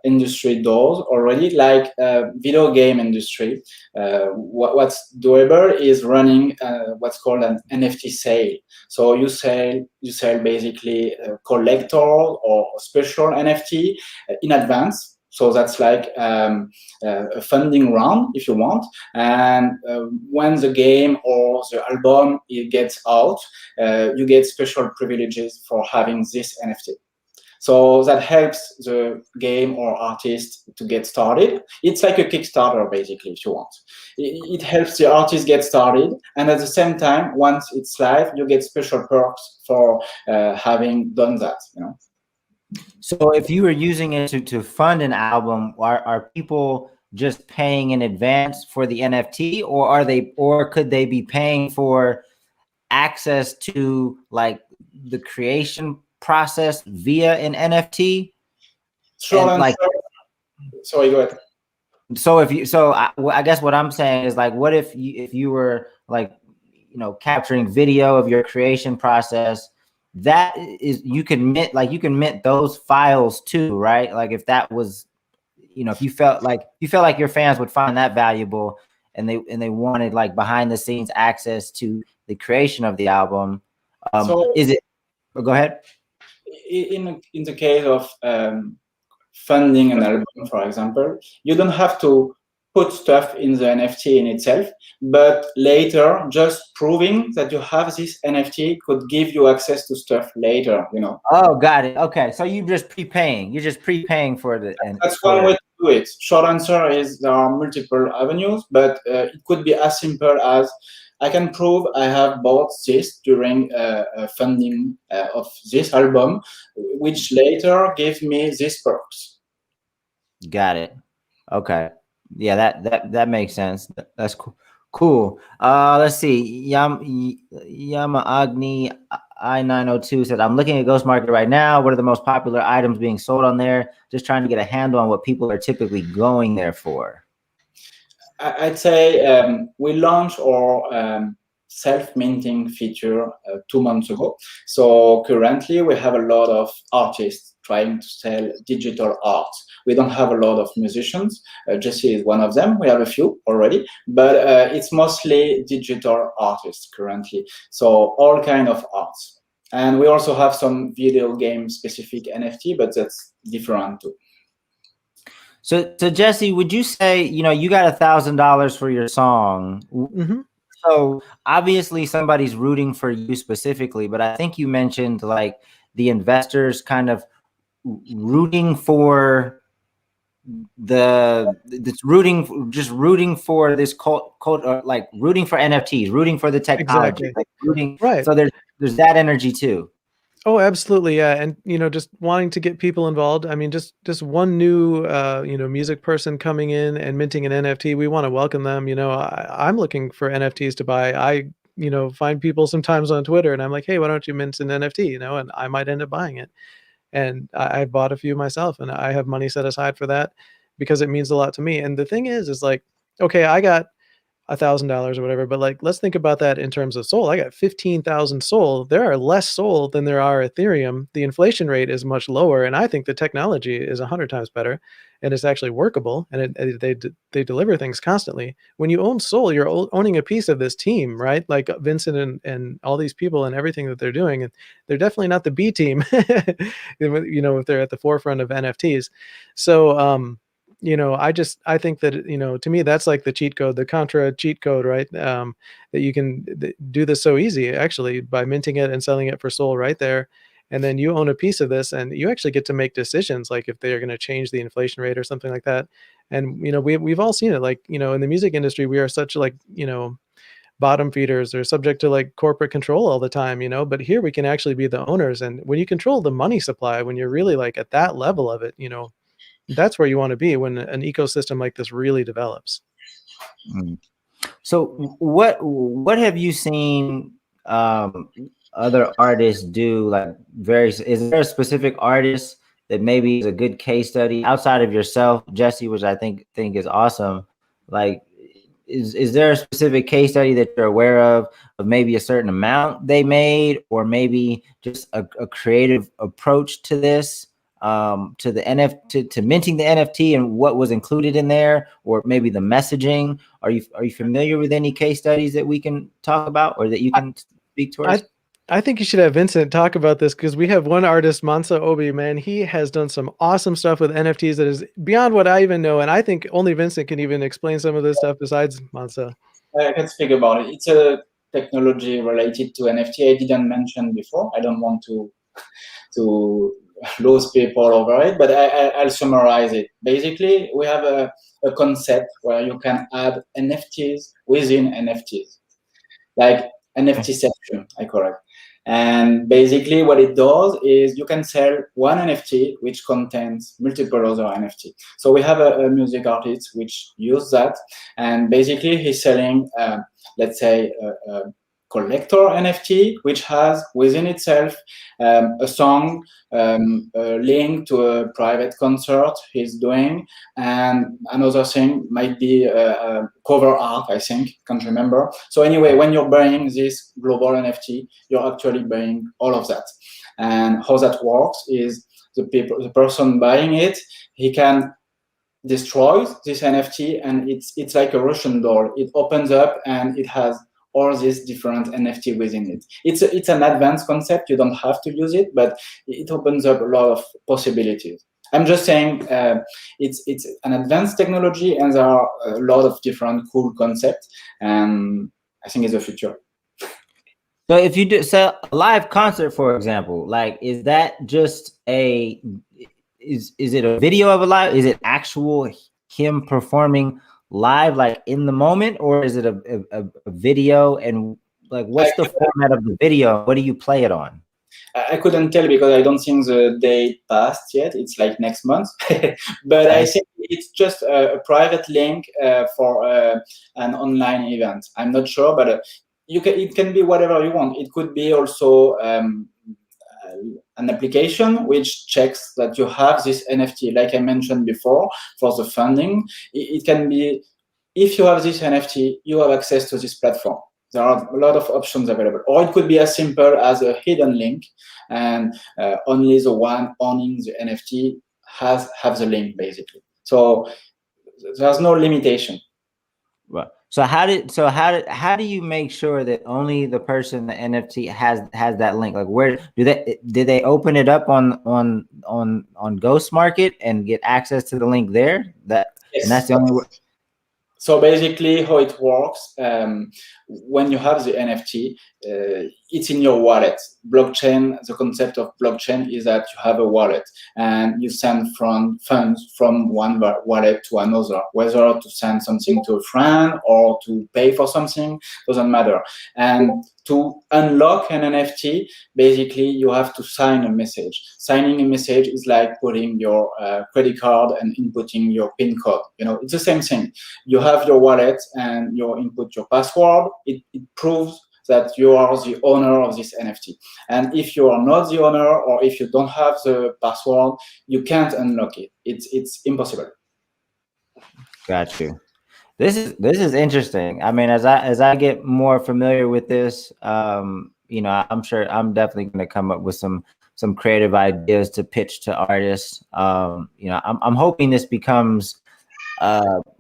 industry does already, like video game industry. What's doable is running what's called an NFT sale. So you sell basically a collector or special NFT in advance. So that's like a funding round, if you want. And when the game or the album it gets out, you get special privileges for having this NFT. So that helps the game or artist to get started. It's like a Kickstarter, basically, if you want. It helps the artist get started. And at the same time, once it's live, you get special perks for having done that, So if you were using it to fund an album, are people just paying in advance for the NFT, or could they be paying for access to like the creation process via an NFT? Sure. Sorry, go ahead. So I guess what I'm saying is, like, what if you were like, capturing video of your creation process, that is, you can mint those files too, right? Like if that was, if you felt like your fans would find that valuable and they wanted like behind the scenes access to the creation of the album, is it? Go ahead. In the case of funding an album, for example, you don't have to put stuff in the NFT in itself, but later just proving that you have this NFT could give you access to stuff later, Oh, got it. Okay, so you're just prepaying for the. That's one way to do it. Short answer is there are multiple avenues, but it could be as simple as I can prove I have bought this during funding of this album, which later gave me these perks. Got it. Okay. Yeah, that makes sense. That's cool. Let's see. Yama Agni I902 said, I'm looking at Ghost Market right now. What are the most popular items being sold on there? Just trying to get a handle on what people are typically going there for. I'd say we launched our self-minting feature 2 months ago. So currently we have a lot of artists trying to sell digital art. We don't have a lot of musicians. Jesse is one of them. We have a few already, but it's mostly digital artists currently. So all kind of arts. And we also have some video game specific NFT, but that's different too. So Jesse, would you say, you got $1,000 for your song? Mm-hmm. So obviously somebody's rooting for you specifically, but I think you mentioned like the investors kind of rooting for rooting for this cult, like rooting for NFTs, rooting for the technology, Exactly. like right. So there's that energy too. Oh, absolutely. Yeah. And, just wanting to get people involved. I mean, just one new, music person coming in and minting an NFT, we want to welcome them. I'm looking for NFTs to buy. I, find people sometimes on Twitter and I'm like, hey, why don't you mint an NFT, and I might end up buying it. And I bought a few myself and I have money set aside for that because it means a lot to me. And the thing is like, okay, I got $1,000 or whatever, but like, let's think about that in terms of Sol. I got 15,000 Sol. There are less Sol than there are Ethereum. The inflation rate is much lower, and I think the technology is 100 times better, and it's actually workable, and they deliver things constantly. When you own Sol, you're owning a piece of this team, right? Like Vincent and all these people and everything that they're doing, and they're definitely not the B team, if they're at the forefront of NFTs. So, I think that, to me, that's like the cheat code, the Contra cheat code, right? That you can do this so easy, actually, by minting it and selling it for Sol right there. And then you own a piece of this and you actually get to make decisions, like if they're going to change the inflation rate or something like that. And, we've all seen it, like, in the music industry, we are such like, bottom feeders. They're subject to like corporate control all the time, you know, but here we can actually be the owners. And when you control the money supply, when you're really like at that level of it, you know, that's where you want to be when an ecosystem like this really develops. Mm. So what have you seen other artists do? Like, is there a specific artist that maybe is a good case study outside of yourself, Jesse, which I think is awesome? Like, is there a specific case study that you're aware of maybe a certain amount they made, or maybe just a creative approach to this, to the NFT, to minting the NFT and what was included in there, or maybe the messaging? Are you familiar with any case studies that we can talk about or that you can speak towards? I think you should have Vincent talk about this, because we have one artist, Mansa Obi, man. He has done some awesome stuff with NFTs that is beyond what I even know. And I think only Vincent can even explain some of this stuff besides Mansa. I can speak about it. It's a technology related to NFT I didn't mention before. I don't want to lose people over it, but I'll summarize it. Basically, we have a concept where you can add NFTs within NFTs, like NFTception, I call it. And basically what it does is you can sell one NFT which contains multiple other NFT. So we have a music artist which use that, and basically he's selling, let's say, a collector NFT, which has within itself a song, a link to a private concert he's doing, and another thing might be a cover art, I think, can't remember. So anyway, when you're buying this global NFT, you're actually buying all of that. And how that works is the person buying it, he can destroy this NFT, and it's like a Russian doll. It opens up and it has all these different NFT within it. It's an advanced concept. You don't have to use it, but it opens up a lot of possibilities. I'm just saying it's an advanced technology, and there are a lot of different cool concepts, and I think it's the future. So if you do a live concert, for example, like, is that just is it a video of a live? Is it actual him performing live, like in the moment, or is it a video? And like, what's the format of the video? What do you play it on? I couldn't tell because I don't think the date passed yet. It's like next month. But I think it's just a private link for an online event. I'm not sure, but it can be whatever you want. It could be also an application which checks that you have this NFT, like I mentioned before, for the funding. It can be, if you have this NFT, you have access to this platform. There are a lot of options available. Or it could be as simple as a hidden link, and only the one owning the NFT have the link, basically. So there's no limitation. Right. So how do you make sure that only the person, the NFT, has that link? Like, where did they open it up on Ghost Market and get access to the link there? Yes. And that's the only way. So basically how it works, when you have the NFT, it's in your wallet. Blockchain, the concept of blockchain is that you have a wallet and you send funds from one wallet to another, whether to send something to a friend or to pay for something, doesn't matter. And to unlock an NFT, basically you have to sign a message. Signing a message is like putting your credit card and inputting your PIN code. You know, it's the same thing. You have your wallet and you input your password. It proves that you are the owner of this NFT. And if you are not the owner, or if you don't have the password, you can't unlock it. It's impossible. Got you. This is interesting. I mean, as I get more familiar with this, you know, I'm sure I'm definitely going to come up with some creative ideas to pitch to artists. You know, I'm hoping this becomes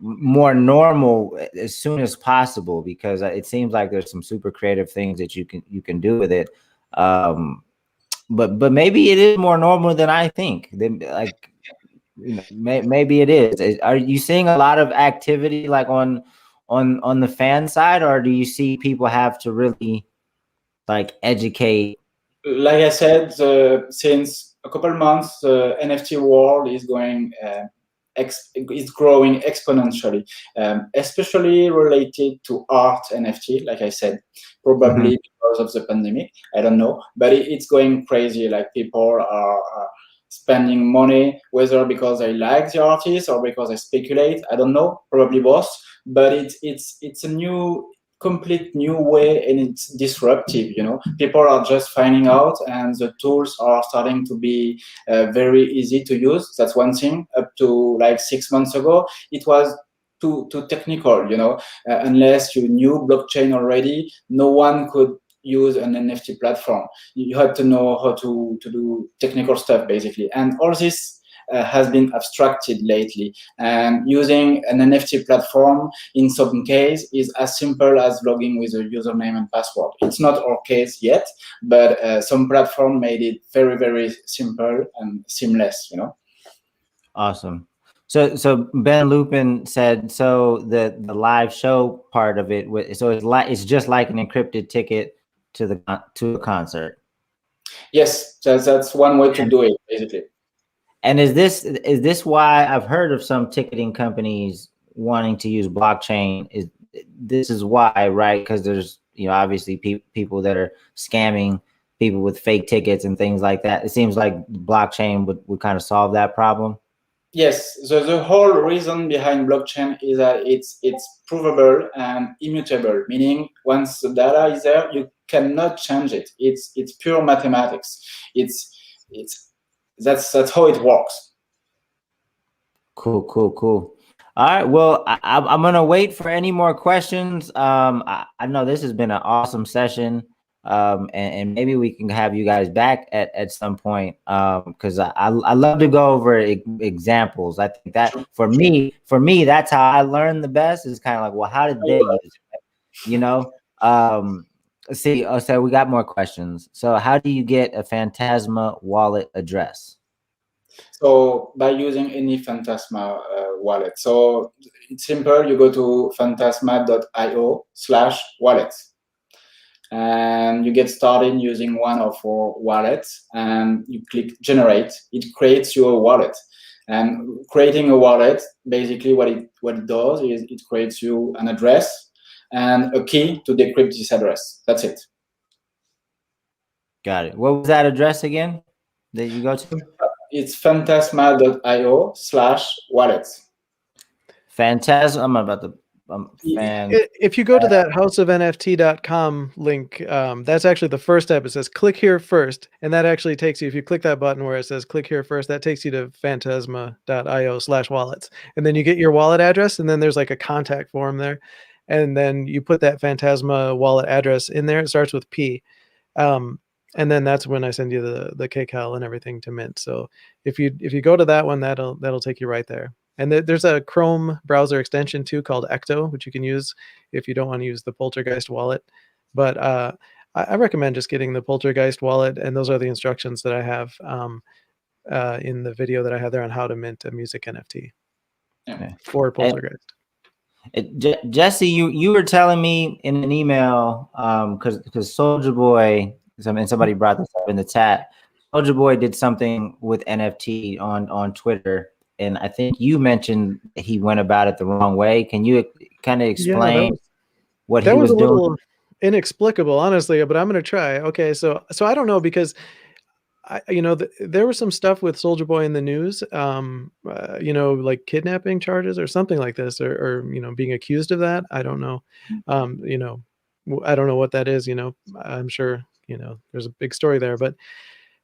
more normal as soon as possible, because it seems like there's some super creative things that you can do with it. But maybe it is more normal than I think. Like, you know, maybe it is. Are you seeing a lot of activity like on the fan side, or do you see people have to really like educate? Like I said, since a couple months, the NFT world is going is growing exponentially, especially related to art NFT, like I said, probably because of the pandemic. I don't know, but it's going crazy. Like people are spending money, whether because they like the artist or because they speculate. I don't know, probably both. But it's a complete new way, and it's disruptive. People are just finding out, and the tools are starting to be very easy to use. That's one thing. Up to like 6 months ago, it was too technical. Unless you knew blockchain already, no one could use an NFT platform. You had to know how to do technical stuff, basically. And all this has been abstracted lately. And using an NFT platform in some case is as simple as logging with a username and password. It's not our case yet, but some platform made it very, very simple and seamless, Awesome. So Ben Lupin said, so the live show part of it, so it's just like an encrypted ticket to a concert. Yes, that's one way to do it, basically. And is this why I've heard of some ticketing companies wanting to use blockchain? This is why, right? Because there's obviously people that are scamming people with fake tickets and things like that. It seems like blockchain would kind of solve that problem. Yes, the whole reason behind blockchain is that it's provable and immutable, meaning once the data is there, you cannot change it. It's pure mathematics. That's how it works. Cool. All right, well, I'm gonna wait for any more questions. I know this has been an awesome session. And maybe we can have you guys back at some point, because I love to go over examples. I think that for me, that's how I learn the best, is kind of like, well, how did they use it? Let's see. Oh, so we got more questions. So how do you get a Phantasma wallet address? So by using any Phantasma wallet. So it's simple. You go to phantasma.io/wallets. And you get started using one of our wallets, and you click generate. It creates you a wallet. And creating a wallet, basically what it does is it creates you an address and a key to decrypt this address. That's it. Got it. What was that address again that you go to? It's phantasma.io/wallets. Phantasma. I'm about to. If you go to that houseofnft.com link, that's actually the first step. It says click here first, and that actually takes you, if you click that button where it says click here first, that takes you to phantasma.io/wallets, and then you get your wallet address, and then there's like a contact form there, and then you put that Phantasma wallet address in there. It starts with P, and then that's when I send you the kcal and everything to mint. So if you go to that one, that'll take you right there. And there's a Chrome browser extension too called Ecto, which you can use if you don't want to use the Poltergeist wallet. But I recommend just getting the Poltergeist wallet, and those are the instructions that I have in the video that I have there on how to mint a music NFT for Poltergeist. Jesse, you were telling me in an email, because Soldier Boy, somebody brought this up in the chat. Soldier Boy did something with NFT on Twitter. And I think you mentioned he went about it the wrong way. Can you kind of explain what he was doing? That was a little inexplicable, honestly, but I'm going to try. Okay, so I don't know, because there was some stuff with Soldier Boy in the news, like kidnapping charges or something like this, or being accused of that. I don't know. I don't know what that is. I'm sure there's a big story there, but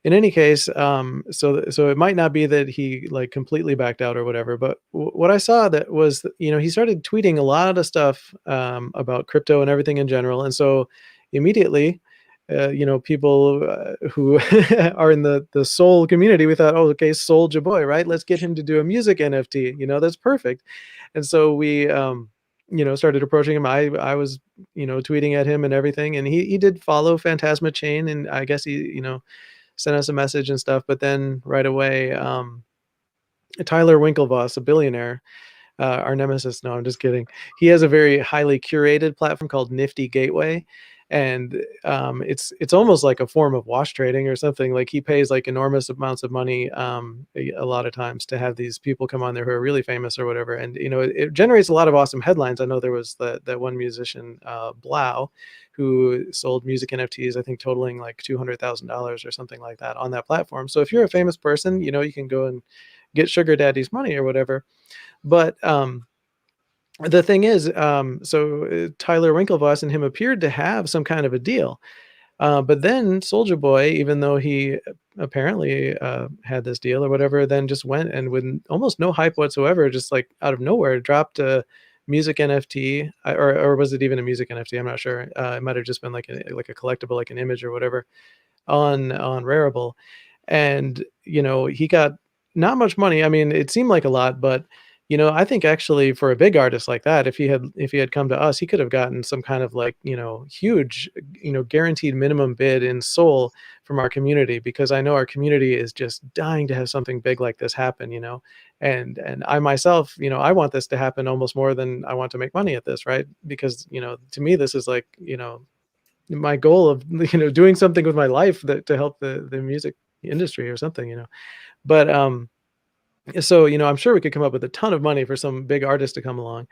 in any case, so it might not be that he like completely backed out or whatever, but what I saw that was, he started tweeting a lot of stuff about crypto and everything in general. And so immediately, people who are in the soul community, we thought, oh, okay, Soulja Boy, right? Let's get him to do a music NFT, that's perfect. And so we, started approaching him. I was, tweeting at him and everything. And he did follow Phantasma Chain. And I guess he, sent us a message and stuff, but then right away, Tyler Winklevoss, a billionaire, our nemesis. No, I'm just kidding. He has a very highly curated platform called Nifty Gateway, And it's almost like a form of wash trading or something. Like he pays like enormous amounts of money a lot of times to have these people come on there who are really famous or whatever. And it generates a lot of awesome headlines. I know there was that one musician Blau, who sold music NFTs, I think totaling like $200,000 or something like that on that platform. So if you're a famous person, you can go and get sugar daddy's money or whatever. But the thing is, Tyler Winklevoss and him appeared to have some kind of a deal. But then Soulja Boy, even though he apparently had this deal or whatever, then just went and with almost no hype whatsoever, just like out of nowhere, dropped a music NFT, or was it even a music NFT? I'm not sure. It might have just been like a collectible, like an image or whatever, on Rarible, and he got not much money. I mean, it seemed like a lot, but I think actually for a big artist like that, if he had come to us, he could have gotten some kind of like, huge, guaranteed minimum bid in Soul from our community, because I know our community is just dying to have something big like this happen, and I myself, I want this to happen almost more than I want to make money at this, right? Because, to me, this is like, my goal of, doing something with my life to help the music industry or something, but, so, I'm sure we could come up with a ton of money for some big artist to come along.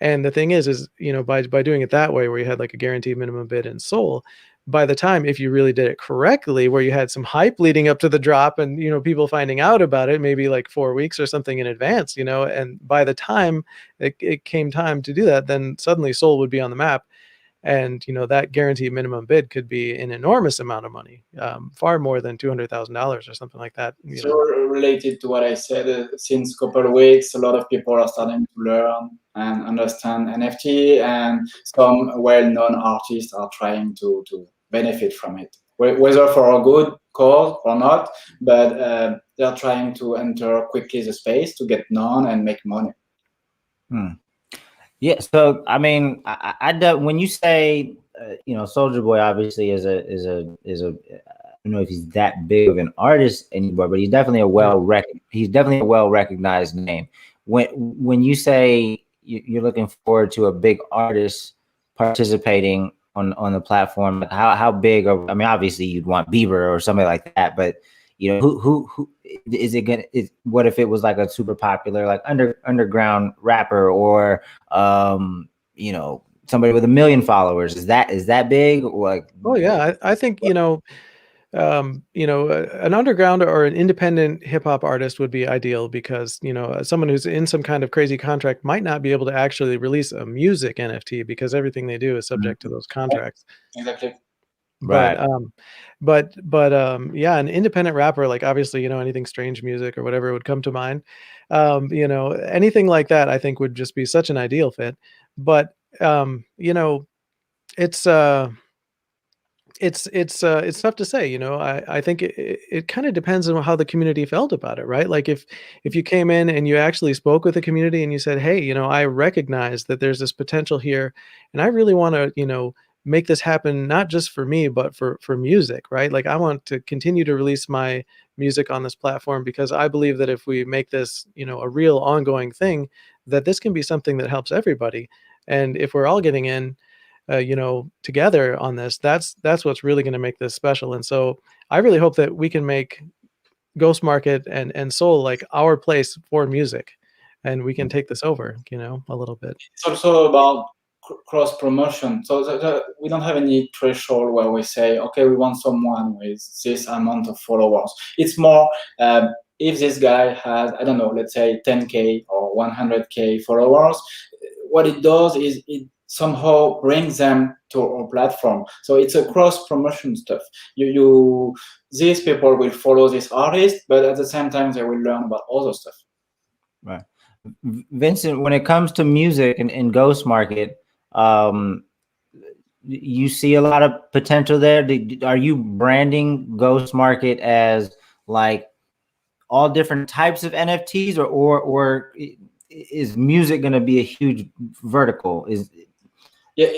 And the thing is, by doing it that way, where you had like a guaranteed minimum bid in Soul, by the time, if you really did it correctly, where you had some hype leading up to the drop and, people finding out about it, maybe like 4 weeks or something in advance, and by the time it came time to do that, then suddenly Soul would be on the map. And, that guaranteed minimum bid could be an enormous amount of money, far more than $200,000 or something like that. So related to what I said, since a couple of weeks, a lot of people are starting to learn and understand NFT, and some well-known artists are trying to benefit from it, whether for a good cause or not, but they're trying to enter quickly the space to get known and make money. Yeah, so I mean, I when you say, Soulja Boy obviously is a I don't know if he's that big of an artist anymore, but he's definitely a well recognized name. When you say you're looking forward to a big artist participating on the platform, how big? I mean, obviously you'd want Bieber or somebody like that, but who is it gonna? What if it was like a super popular, like underground rapper, or somebody with 1 million followers? Is that big? Like, oh yeah, I think an underground or an independent hip hop artist would be ideal, because someone who's in some kind of crazy contract might not be able to actually release a music NFT, because everything they do is subject to those contracts. Exactly. right. But yeah, an independent rapper, like obviously, anything Strange Music or whatever would come to mind. Anything like that, I think would just be such an ideal fit. But it's it's tough to say. I think it kind of depends on how the community felt about it, right? Like if you came in and you actually spoke with the community and you said, hey, I recognize that there's this potential here, and I really want to make this happen, not just for me, but for music, right? Like I want to continue to release my music on this platform, because I believe that if we make this a real ongoing thing, that this can be something that helps everybody. And if we're all getting in together on this, that's what's really going to make this special. And so I really hope that we can make Ghost Market and Soul like our place for music, and we can take this over, a little bit. It's also about cross promotion. So we don't have any threshold where we say, okay, we want someone with this amount of followers. It's more, if this guy has, I don't know, let's say 10K or 100K followers, what it does is it somehow brings them to our platform. So it's a cross promotion stuff. These people will follow this artist, but at the same time they will learn about other stuff. Right. Vincent, when it comes to music and Ghost Market, you see a lot of potential there. Are you branding Ghost Market as like all different types of NFTs, or is music going to be a huge vertical? Yeah,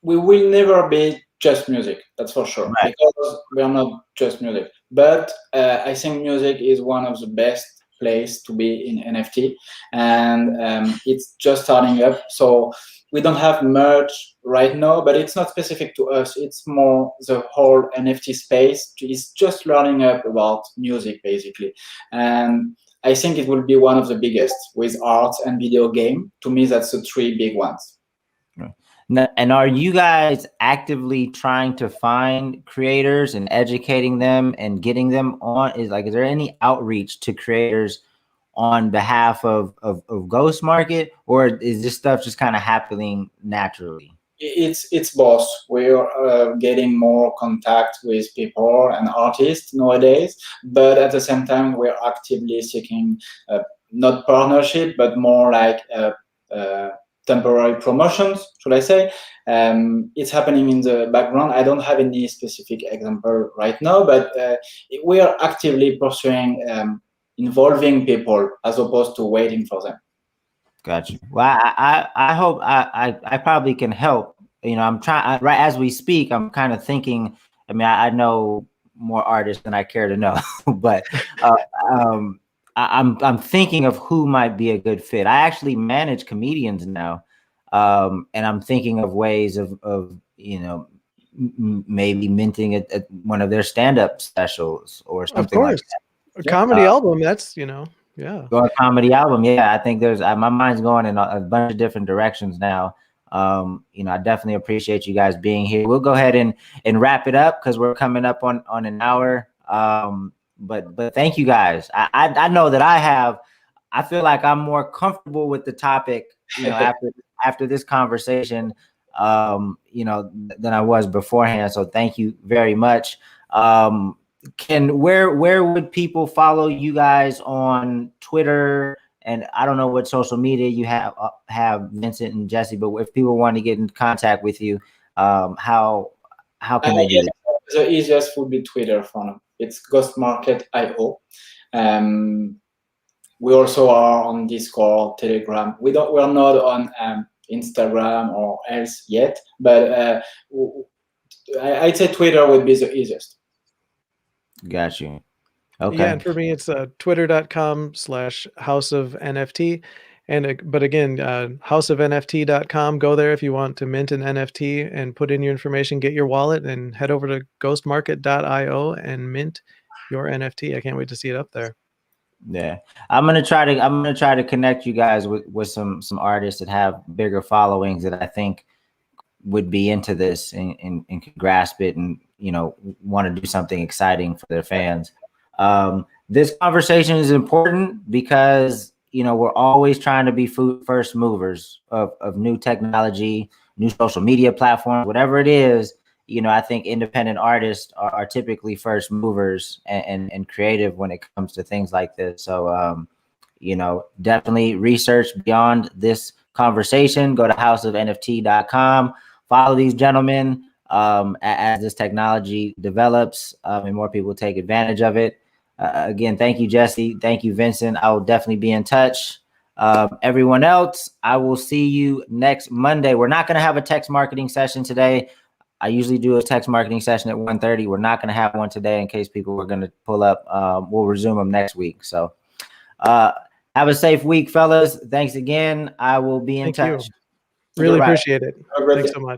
we will never be just music, that's for sure, right? Because we are not just music. But I think music is one of the best place to be in NFT, and it's just starting up. So we don't have much right now, but it's not specific to us. It's more the whole NFT space is just learning up about music, basically. And I think it will be one of the biggest with art and video game. To me, that's the three big ones. And are you guys actively trying to find creators and educating them and getting them on? Is there any outreach to creators on behalf of Ghost Market, or is this stuff just kind of happening naturally? It's both. We're getting more contact with people and artists nowadays, but at the same time, we're actively seeking not partnership, but more like temporary promotions, should I say. It's happening in the background. I don't have any specific example right now, but we are actively pursuing involving people as opposed to waiting for them. Gotcha. Well, I hope I probably can help. I'm trying, right as we speak, I'm kind of thinking, I know more artists than I care to know, but I'm thinking of who might be a good fit. I actually manage comedians now, and I'm thinking of ways of maybe minting at one of their stand-up specials or something like that. A comedy album, that's yeah. Go a comedy album, yeah. I think there's my mind's going in a bunch of different directions now. I definitely appreciate you guys being here. We'll go ahead and wrap it up because we're coming up on an hour. But thank you guys. I know that I feel like I'm more comfortable with the topic, after this conversation, than I was beforehand. So thank you very much. Where would people follow you guys on Twitter? And I don't know what social media you have Vincent and Jesse, but if people want to get in contact with you, how can they do that? The easiest would be Twitter for now. It's ghostmarket.io. We also are on Discord, Telegram. We're not on Instagram or else yet, but I'd say Twitter would be the easiest. Got you. Okay. Yeah, and for me, it's twitter.com/houseofnft. But again, houseofnft.com. Go there if you want to mint an NFT and put in your information, get your wallet, and head over to ghostmarket.io and mint your NFT. I can't wait to see it up there. Yeah, I'm gonna try to connect you guys with some artists that have bigger followings that I think would be into this and can grasp it and want to do something exciting for their fans. This conversation is important because we're always trying to be first movers of new technology, new social media platforms, whatever it is. I think independent artists are typically first movers and creative when it comes to things like this. So definitely research beyond this conversation. Go to houseofnft.com. Follow these gentlemen as this technology develops and more people take advantage of it. Again, thank you, Jesse. Thank you, Vincent. I will definitely be in touch. Everyone else, I will see you next Monday. We're not going to have a text marketing session today. I usually do a text marketing session at 1:30. We're not going to have one today in case people were going to pull up. We'll resume them next week. So have a safe week, fellas. Thanks again. I will be in touch. Really appreciate it. Thanks so much.